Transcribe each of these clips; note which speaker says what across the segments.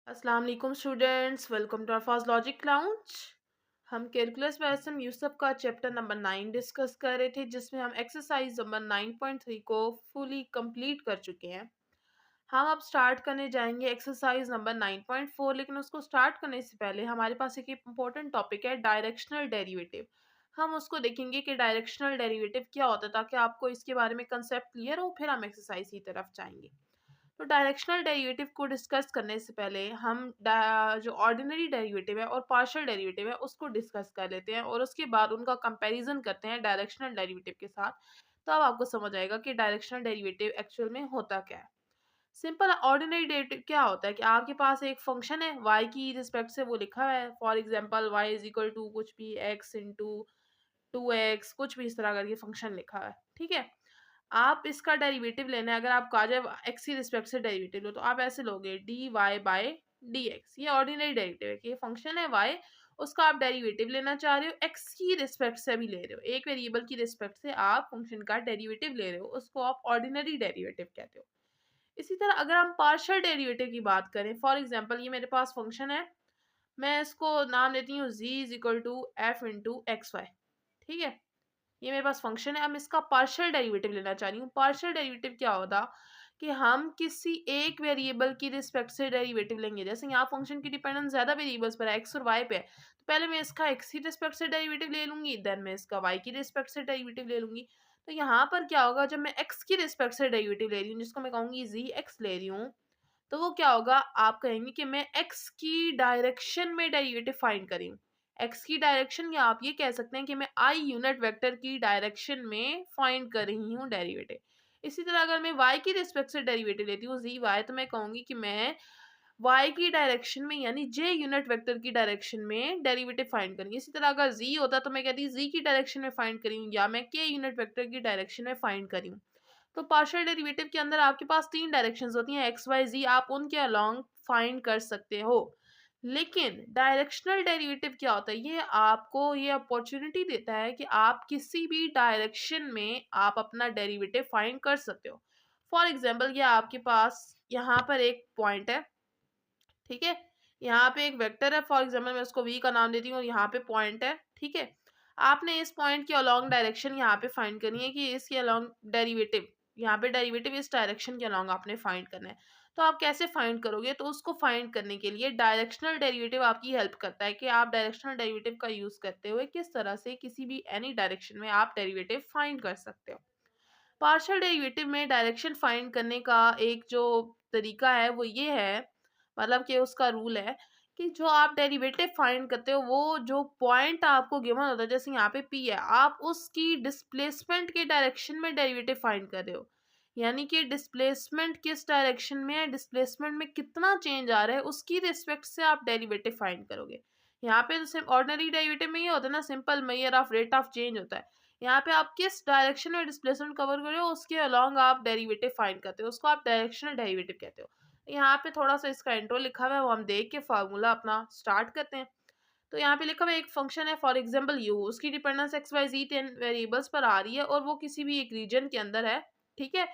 Speaker 1: अस्सलाम वालेकुम students, welcome to our first logic lounge. हम कैलकुलस में एसएम यूसुफ का चैप्टर नंबर 9 डिस्कस कर रहे थे, जिसमें हम एक्सरसाइज नंबर 9.3 को फुली कंप्लीट कर चुके हैं। हम अब स्टार्ट करने जाएंगे एक्सरसाइज नंबर 9.4, लेकिन उसको स्टार्ट करने से पहले हमारे पास एक इम्पोर्टेंट टॉपिक है डायरेक्शनल डेरिवेटिव। हम उसको देखेंगे कि डायरेक्शनल डेरिवेटिव क्या होता है, ताकि आपको इसके बारे में कंसेप्ट क्लियर हो, फिर हम एक्सरसाइज की तरफ जाएंगे। तो डायरेक्शनल डेरिवेटिव को डिस्कस करने से पहले हम जो ऑर्डिनरी डेरिवेटिव है और पार्शियल डेरिवेटिव है उसको डिस्कस कर लेते हैं, और उसके बाद उनका कंपैरिजन करते हैं डायरेक्शनल डेरिवेटिव के साथ। तो अब आपको समझ आएगा कि डायरेक्शनल डेरिवेटिव एक्चुअल में होता क्या है। सिंपल ऑर्डिनरी डेरिवेटिव क्या होता है कि आपके पास एक फंक्शन है y की रिस्पेक्ट से, वो लिखा हुआ है for example y is equal to कुछ भी x इंटू 2x, कुछ भी इस तरह करके फंक्शन लिखा है। ठीक है, आप इसका डेरिवेटिव लेना है। अगर आपको आ जाए एक्स की रिस्पेक्ट से डेरिवेटिव लो, तो आप ऐसे लोगे D Y by D X. ये ऑर्डिनरी डेरिवेटिव है कि ये फंक्शन है वाई, उसका आप डेरिवेटिव लेना चाह रहे हो, एक्स की रिस्पेक्ट से भी ले रहे हो, एक वेरिएबल की रिस्पेक्ट से आप फंक्शन का डेरिवेटिव ले रहे हो, उसको आप ऑर्डिनरी डेरिवेटिव कहते हो। इसी तरह अगर हम पार्शियल डेरिवेटिव की बात करें, फॉर एग्जाम्पल ये मेरे पास फंक्शन है, मैं इसको नाम देती हूँ z is equal to F into X Y. ठीक है, ये मेरे पास फंक्शन है। अब मैं इसका पार्शियल डेरिवेटिव लेना चाह रही हूँ। पार्शियल डेरिवेटिव क्या होता कि हम किसी एक वेरिएबल की रिस्पेक्ट से डेरिवेटिव लेंगे। जैसे यहाँ फंक्शन की डिपेंडेंस ज्यादा वेरिएबल्स पर है, एक्स और वाई पे है, तो पहले मैं इसका एक्स की रिस्पेक्ट से डेरिवेटिव ले लूंगी, देन मैं इसका वाई की रिस्पेक्ट से डेरिवेटिव ले लूंगी। तो यहाँ पर क्या होगा, जब मैं एक्स की रिस्पेक्ट से डेरिवेटिव ले रही हूँ, जिसको मैं कहूंगी जी एक्स ले रही हूँ, तो वो क्या होगा, आप कहेंगे कि मैं एक्स की डायरेक्शन में डेरिवेटिव फाइंड करी हूँ। एक्स की डायरेक्शन, या आप ये कह सकते हैं कि मैं आई यूनिट वेक्टर की डायरेक्शन में फाइंड कर रही हूँ डेरिवेटिव। इसी तरह अगर मैं वाई की रिस्पेक्ट से डेरिवेटिव लेती हूँ जी वाई, तो मैं कहूंगी कि मैं वाई की डायरेक्शन में यानी जे यूनिट वेक्टर की डायरेक्शन में डेरिवेटिव फाइंड करेंगे। इसी तरह अगर जी होता तो मैं कहती जी की डायरेक्शन में फाइंड करी हूँ, या मैं के यूनिट वेक्टर की डायरेक्शन में फाइंड करी हूँ। तो पार्शियल डेरिवेटिव के अंदर आपके पास तीन डायरेक्शंस होती हैं, एक्स वाई जी, आप उनके अलोंग फाइंड कर सकते हो। लेकिन डायरेक्शनल डेरिवेटिव क्या होता है, ये आपको ये अपॉर्चुनिटी देता है कि आप किसी भी डायरेक्शन में आप अपना डेरिवेटिव फाइंड कर सकते हो। फॉर एग्जाम्पल, ये आपके पास यहाँ पर एक पॉइंट है, ठीक है, यहाँ पे एक वेक्टर है, फॉर एग्जाम्पल मैं उसको v का नाम देती हूँ, और यहाँ पे पॉइंट है। ठीक है, आपने इस पॉइंट के अलोंग डायरेक्शन यहाँ पे फाइंड करनी है कि इसके अलोंग डेरिवेटिव, यहाँ पे डेरिवेटिव इस डायरेक्शन के अलोंग आपने फाइंड करना है। तो आप कैसे फाइंड करोगे, तो उसको फाइंड करने के लिए डायरेक्शनल डेरिवेटिव आपकी हेल्प करता है कि आप डायरेक्शनल डेरिवेटिव का यूज करते हुए किस तरह से किसी भी एनी डायरेक्शन में आप डेरिवेटिव फाइंड कर सकते हो। पार्शियल डेरिवेटिव में डायरेक्शन फाइंड करने का एक जो तरीका है वो ये है, मतलब कि उसका रूल है कि जो आप डेरिवेटिव फाइंड करते हो, वो जो पॉइंट आपको गिवन होता है, जैसे यहाँ पे पी है, आप उसकी डिस्प्लेसमेंट के डायरेक्शन में डेरिवेटिव फाइंड कर रहे हो। यानी कि डिस्प्लेसमेंट किस डायरेक्शन में है, डिस्प्लेसमेंट में कितना चेंज आ रहा है, उसकी रिस्पेक्ट से आप डेरिवेटिव फाइंड करोगे। यहाँ पे तो ऑर्डिनरी डेरिवेटिव में ये होता है ना, simple measure of rate of change होता है। यहाँ पे आप किस डायरेक्शन में डिस्प्लेसमेंट कवर कर रहे हो, उसके अलोंग आप डेरिवेटिव फाइंड करते हो, उसको आप डायरेक्शनल डेरिवेटिव कहते हो। यहाँ पे थोड़ा सा इसका इंट्रो लिखा हुआ है, वो हम देख के फार्मूला अपना स्टार्ट करते हैं। तो यहाँ पे लिखा हुआ है एक फंक्शन है फॉर एग्जाम्पल यू, उसकी डिपेंडेंस एक्स वाई जी 10 वेरिएबल्स पर आ रही है, और वो किसी भी एक रीजन के अंदर है। ठीक है,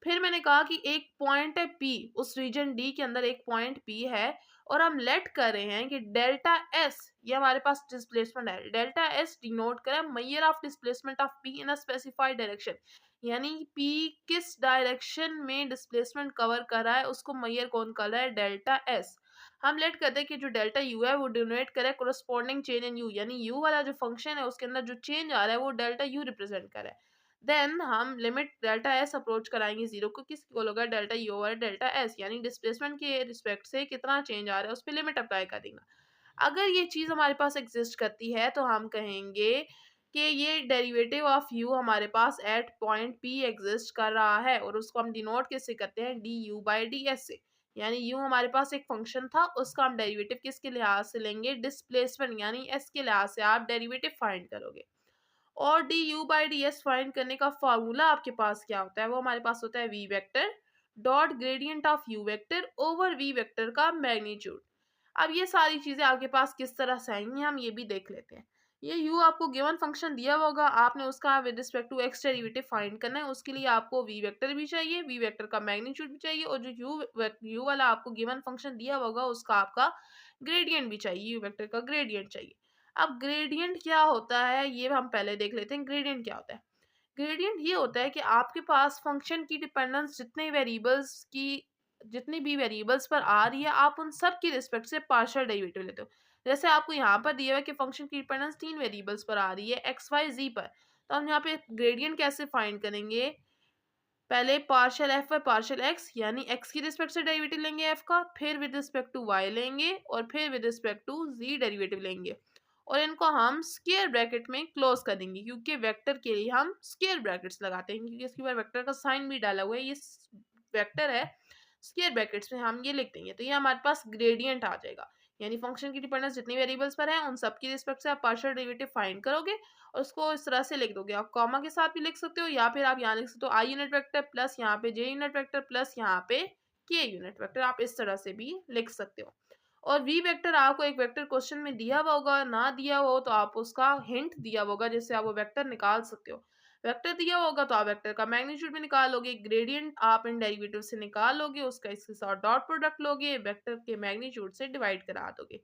Speaker 1: फिर मैंने कहा कि एक पॉइंट है पी, उस रीजन डी के अंदर एक पॉइंट पी है, और हम लेट कर रहे हैं कि डेल्टा एस, ये हमारे पास डिस्प्लेसमेंट है, डेल्टा एस डिनोट करें measure of displacement of P in a specified direction. यानी पी किस डायरेक्शन में डिस्प्लेसमेंट कवर कर रहा है, उसको मेजर कौन कर रहा है, डेल्टा एस। हम लेट करते हैं कि जो डेल्टा यू है वो डिनोट करे कोरस्पॉन्डिंग चेंज इन यू, यानी यू वाला जो फंक्शन है उसके अंदर जो चेंज आ रहा है वो डेल्टा यू रिप्रेजेंट करे। देन हम लिमिट डेल्टा एस अप्रोच कराएंगे जीरो को, किस इक्वल होगा delta U over delta S, यानी डिस्प्लेसमेंट के रिस्पेक्ट से कितना चेंज आ रहा है उस पर लिमिट अप्लाई कर देंगे। अगर ये चीज़ हमारे पास एग्जिस्ट करती है तो हम कहेंगे कि ये डेरिवेटिव ऑफ यू हमारे पास एट पॉइंट पी एग्जिस्ट कर रहा है, और उसको हम डिनोट कैसे करते हैं, D U by D S से। यानी यू हमारे पास एक फंक्शन था, उसका हम डेरिवेटिव किसके लिहाज से लेंगे, डिस्प्लेसमेंट यानी एस के लिहाज से आप डेरिवेटिव फाइंड करोगे। और D U by D S find करने का फार्मूला आपके पास क्या होता है, वो हमारे पास होता है V vector dot gradient of U vector over V vector का मैग्नीट्यूड। अब ये सारी चीजें आपके पास किस तरह से आएंगी हम ये भी देख लेते हैं। ये u आपको गिवन फंक्शन दिया हुआ होगा, आपने उसका with respect to x derivative find करना है। उसके लिए आपको v वेक्टर भी चाहिए, v वेक्टर का मैग्नीट्यूड भी चाहिए, और जो u वाला आपको गिवन फंक्शन दिया हुआ होगा उसका आपका ग्रेडियंट भी चाहिए, u वेक्टर का ग्रेडियंट चाहिए। अब ग्रेडियंट क्या होता है ये हम पहले देख लेते हैं। ग्रेडियंट क्या होता है? ग्रेडियंट ये होता है कि आपके पास फंक्शन की डिपेंडेंस जितनी भी वेरिएबल्स पर आ रही है, आप उन सब की रिस्पेक्ट से पार्शियल डेरिवेटिव लेते हो। जैसे आपको यहाँ पर दिया हुआ है कि फंक्शन की डिपेंडेंस 3 वेरिएबल्स पर आ रही है, एक्स वाई जी पर, तो हम यहाँ पे ग्रेडियंट कैसे फाइंड करेंगे? पहले partial F by partial X, यानी एक्स की रिस्पेक्ट से डेरिवेटिव लेंगे एफ का, फिर विद रिस्पेक्ट टू वाई लेंगे, और फिर with respect to Z derivative लेंगे, और इनको हम स्क्वायर ब्रैकेट में क्लोज कर देंगे, क्योंकि वेक्टर के लिए हम स्क्वायर ब्रैकेट्स लगाते हैं, क्योंकि इसके बाद वेक्टर का साइन भी डाला हुआ है, ये वेक्टर है, स्क्वायर ब्रैकेट्स में हम ये लिख देंगे, तो ये हमारे पास ग्रेडियंट आ जाएगा। यानी फंक्शन की डिपेंडेंस जितनी वेरिएबल्स पर है उन सब की रिस्पेक्ट से आप पार्शियल डेरिवेटिव फाइंड करोगे, और उसको इस तरह से लिख दोगे। आप कॉमा के साथ भी लिख सकते हो, या फिर आप यहाँ लिख सकते हो आई यूनिट वेक्टर प्लस यहाँ पे जे यूनिट वेक्टर प्लस यहाँ पे के यूनिट वेक्टर, आप इस तरह से भी लिख सकते हो। और वी वेक्टर आपको एक वेक्टर क्वेश्चन में दिया हुआ होगा, ना दिया हुआ हो तो आप उसका हिंट दिया होगा जिससे आप वो वेक्टर निकाल सकते हो। वेक्टर दिया होगा तो आप वेक्टर का मैग्नीट्यूड भी निकालोगे, ग्रेडियंट आप इन डेरिवेटिव से निकालोगे, उसका इसके साथ डॉट प्रोडक्ट लोगे, वेक्टर के मैग्नीट्यूड से डिवाइड करा दोगे,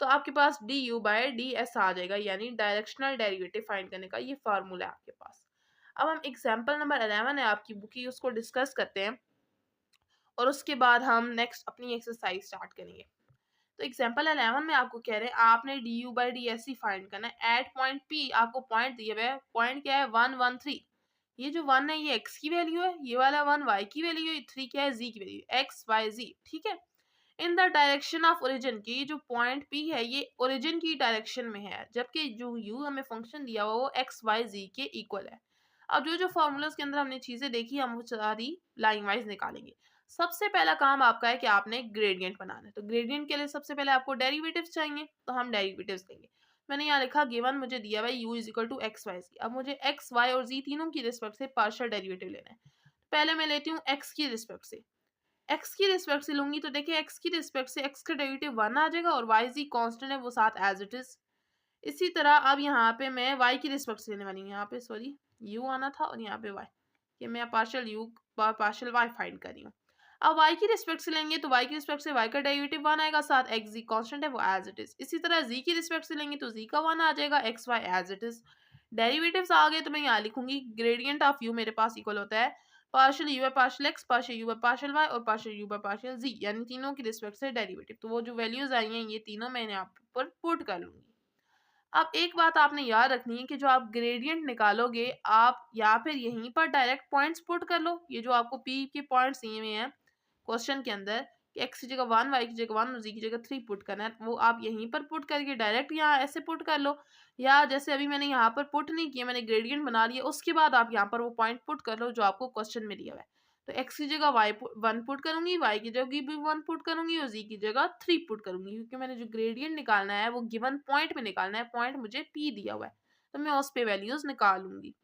Speaker 1: तो आपके पास D U by D S आ जाएगा, यानी डायरेक्शनल डेरिवेटिव फाइंड करने का ये फार्मूला है आपके पास। अब हम एग्जांपल नंबर 11 है आपकी बुक की, उसको डिस्कस करते हैं, और उसके बाद हम नेक्स्ट अपनी एक्सरसाइज स्टार्ट करेंगे। तो एग्जांपल 11 में आपको कह रहे हैं आपने D U by D S C find करना है एट पॉइंट पी। आपको पॉइंट दिए हुए, पॉइंट क्या है 1 1 3। ये जो 1 है ये x की वैल्यू है, ये वाला 1 y की वैल्यू है, 3 क्या है z की वैल्यू, x y z, ठीक है। In the direction of origin की जो पॉइंट P है ये ओरिजिन की डायरेक्शन में है, जबकि जो U हमें फंक्शन दिया हुआ वो x y z के इक्वल है। अब जो जो फॉर्मूलाज के अंदर हमने चीजें देखी हम वो सारी लाइन वाइज निकालेंगे। सबसे पहला काम आपका है कि आपने ग्रेडियंट बनाना है, तो ग्रेडियंट के लिए सबसे पहले आपको डेरिवेटिव्स चाहिए, तो हम डेरिवेटिव्स लेंगे। मैंने यहाँ लिखा गिवन मुझे दिया हुआ है u is equal to X Y Z. अब मुझे x y और z तीनों की रिस्पेक्ट से पार्शियल डेरिवेटिव लेना है। पहले मैं लेती हूँ x की रिस्पेक्ट से, x की रिस्पेक्ट से लूंगी तो देखिए x की रिस्पेक्ट से x का डेरिवेटिव 1 आ जाएगा, और y z कांस्टेंट है वो साथ एज इट इज। इसी तरह अब यहाँ पे मैं y की रिस्पेक्ट से लेने वाली हूँ, यहाँ पे सॉरी u आना था और यहाँ पे y, कि मैं partial u partial y find कर रही हूँ। अब y की रिस्पेक्ट से लेंगे तो y की रिस्पेक्ट से y का डेरिवेटिव 1 आएगा, साथ x z कांस्टेंट है वो एज इट इज। इसी तरह z की रिस्पेक्ट से लेंगे तो z का 1 आ जाएगा, x y as it is. Derivatives आ गए तो मैं यहाँ लिखूंगी ग्रेडियंट ऑफ u मेरे पास इक्वल होता है partial u by partial x, partial u by partial y, और partial u by partial z, यानी तीनों की रिस्पेक्ट से डेरिवेटिव। तो वो जो वैल्यूज आई हैं ये तीनों मैंने आप पर पुट कर लूंगी। अब एक बात आपने याद रखनी है कि जो आप ग्रेडियंट निकालोगे आप या फिर यहीं पर डायरेक्ट पॉइंट्स पुट कर लो। ये जो आपको पी के पॉइंट्स दिए हुए हैं क्वेश्चन के अंदर कि एक्स की जगह 1 वाई की जगह 1 और जी की जगह 3 पुट करना है, वो आप यहीं पर पुट करके डायरेक्ट यहाँ ऐसे पुट कर लो, या जैसे अभी मैंने यहाँ पर पुट नहीं किया, मैंने ग्रेडियंट बना लिया, उसके बाद आप यहाँ पर वो पॉइंट पुट कर लो जो आपको क्वेश्चन में दिया हुआ है। तो एक्स की जगह वाई 1 पुट करूंगी, वाई की जगह भी 1 पुट करूंगी, और जी की जगह 3 पुट करूंगी, क्योंकि मैंने जो ग्रेडियंट निकालना है वो गिवन पॉइंट में निकालना है। पॉइंट मुझे पी दिया हुआ है तो मैं उस पे वैल्यूज निकालूंगी।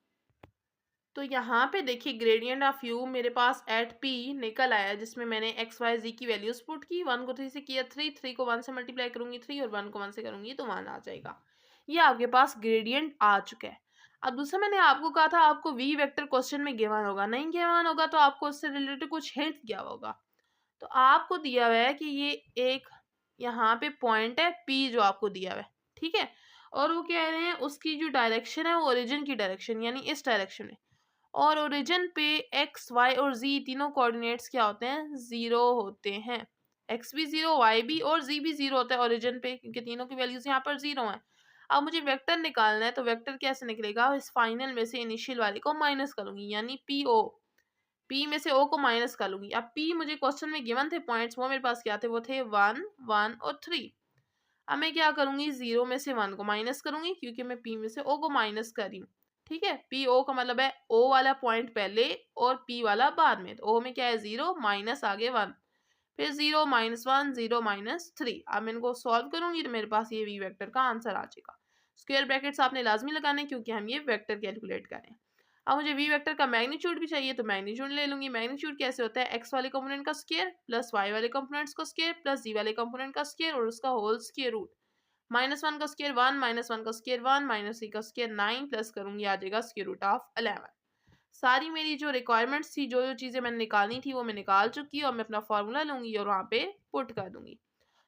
Speaker 1: तो यहाँ पे देखिए ग्रेडियंट ऑफ यू मेरे पास एट पी निकल आया, जिसमें मैंने एक्स वाई जी की वैल्यूज पुट की। 1 को 3 से किया 3, 3 को 1 से मल्टीप्लाई करूंगी 3, और 1 को 1 से करूंगी तो 1 आ जाएगा। ये आपके पास ग्रेडियंट आ चुका है। अब दूसरा मैंने आपको कहा था आपको वी वेक्टर क्वेश्चन में गिवन होगा, नहीं गिवन होगा तो आपको उससे रिलेटेड कुछ हिंट दिया होगा। तो आपको दिया हुआ है कि ये एक यहाँ पे पॉइंट है पी जो आपको दिया हुआ है, ठीक है, और वो कह रहे हैं उसकी जो डायरेक्शन है वो ओरिजिन की डायरेक्शन यानी इस डायरेक्शन में, और ओरिजिन पे एक्स वाई और जी तीनों कोऑर्डिनेट्स क्या होते हैं, जीरो होते हैं। एक्स भी जीरो, वाई भी और जी भी जीरो होता है ओरिजिन पे, क्योंकि तीनों की वैल्यूज यहाँ पर जीरो हैं। अब मुझे वेक्टर निकालना है तो वेक्टर कैसे निकलेगा, इस फाइनल में से इनिशियल वाले को माइनस करूंगी, यानी पी ओ, पी में से ओ को माइनस कर लूंगी। अब पी मुझे क्वेश्चन में गिवन थे पॉइंट्स, वो मेरे पास क्या थे, वो थे 1 1 और 3। अब मैं क्या करूंगी, 0 में से 1 को माइनस करूंगी, क्योंकि मैं पी में से ओ को माइनस कर रही हूँ, ठीक है। पी ओ का मतलब है ओ वाला पॉइंट पहले और पी वाला बाद में, तो ओ में क्या है 0 माइनस आगे 1, फिर 0 -1 0 -3। अब मैं इनको सॉल्व करूंगी तो मेरे पास ये वी वेक्टर का आंसर आ जाएगा। स्क्वायर ब्रैकेट्स आपने लाजमी लगाने क्योंकि हम ये वेक्टर कैलकुलेट करें। अब मुझे वी वेक्टर का मैग्नीट्यूड भी चाहिए तो मैग्नीट्यूड ले लूंगी। मैग्नीट्यूड कैसे होता है, एक्स वाले कंपोनेंट का स्क्वायर प्लस वाई वाले कंपोनेंट्स का स्क्वायर प्लस जी वाले कंपोनेंट का स्क्वायर और उसका होल स्क्वायर रूट। -1 का स्क्वायर 1, -1 का स्क्वायर 1, -3 का स्क्वायर 9 प्लस करूँगी आ जाएगा स्क्वायर रूट ऑफ 11। सारी मेरी जो रिक्वायरमेंट्स थी, जो-जो चीज़ें मैंने निकालनी थी वो मैं निकाल चुकी हूँ। अब मैं अपना फार्मूला लूँगी और वहाँ पे पुट कर दूँगी।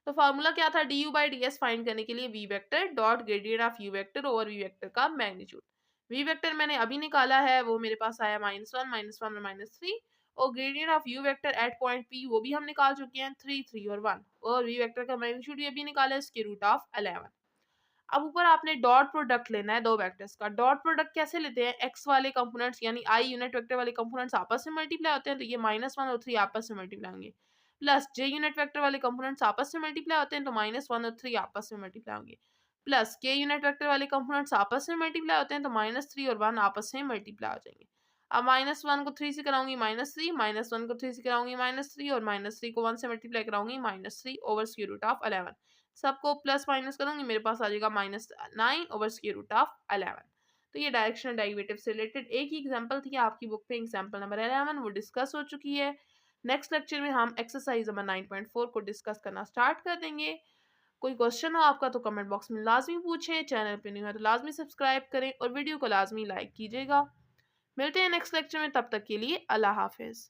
Speaker 1: तो फार्मूला क्या था, D U by D S find करने के लिए V vector dot gradient of U vector over V vector का मैग्नीट्यूड। वी वेक्टर मैंने अभी निकाला है, वो मेरे पास आया -1 और -3, और gradient of U vector eight point P वो भी हम निकाल चुके हैं 3 3 और 1, और वी वेक्टर का मैग्नीट्यूड भी अभी निकाला है स्क्वायर रूट ऑफ 11। अब ऊपर आपने डॉट प्रोडक्ट लेना है दो वेक्टर्स का। डॉट प्रोडक्ट कैसे लेते हैं, एक्स वाले कंपोनेंट्स यानी आई यूनिट वेक्टर वाले कंपोनेंट्स आपस में मल्टीप्लाई होते हैं, तो ये -1 और 3 आपस में मल्टीप्लाई होंगे, प्लस जे यूनिट वेक्टर वाले कंपोनेंट्स आपस में मल्टीप्लाई होते हैं, तो -1 और 3 आपस में मल्टीप्लाई होंगे, प्लस के यूनिट वेक्टर वाले कंपोनेंट्स आपस में मल्टीप्लाई होते हैं, तो -3 और 1 आपस में मल्टीप्लाई हो जाएंगे। अब -1 को 3 से कराऊंगी -3, -1 को 3 से कराऊंगी -3, और -3 को 1 से मल्टीप्लाई कराऊंगी -3 ओवर स्क्वायर रूट ऑफ 11। सबको प्लस माइनस करूंगी, मेरे पास आ जाएगा -9 ओवर स्क्वायर रूट ऑफ 11। तो ये डायरेक्शनल डेरिवेटिव से रिलेटेड एक ही एग्जांपल थी आपकी बुक पे, एग्जांपल नंबर 11 वो डिस्कस हो चुकी है। नेक्स्ट लेक्चर में हम एक्सरसाइज नंबर 9.4 को डिस्कस करना स्टार्ट कर देंगे। कोई क्वेश्चन हो आपका तो कमेंट बॉक्स में लाजमी पूछें, चैनल पे नहीं है तो लाजमी सब्सक्राइब करें और वीडियो को लाजमी लाइक कीजिएगा। मिलते हैं नेक्स्ट लेक्चर में, तब तक के लिए अल्लाह हाफिज़।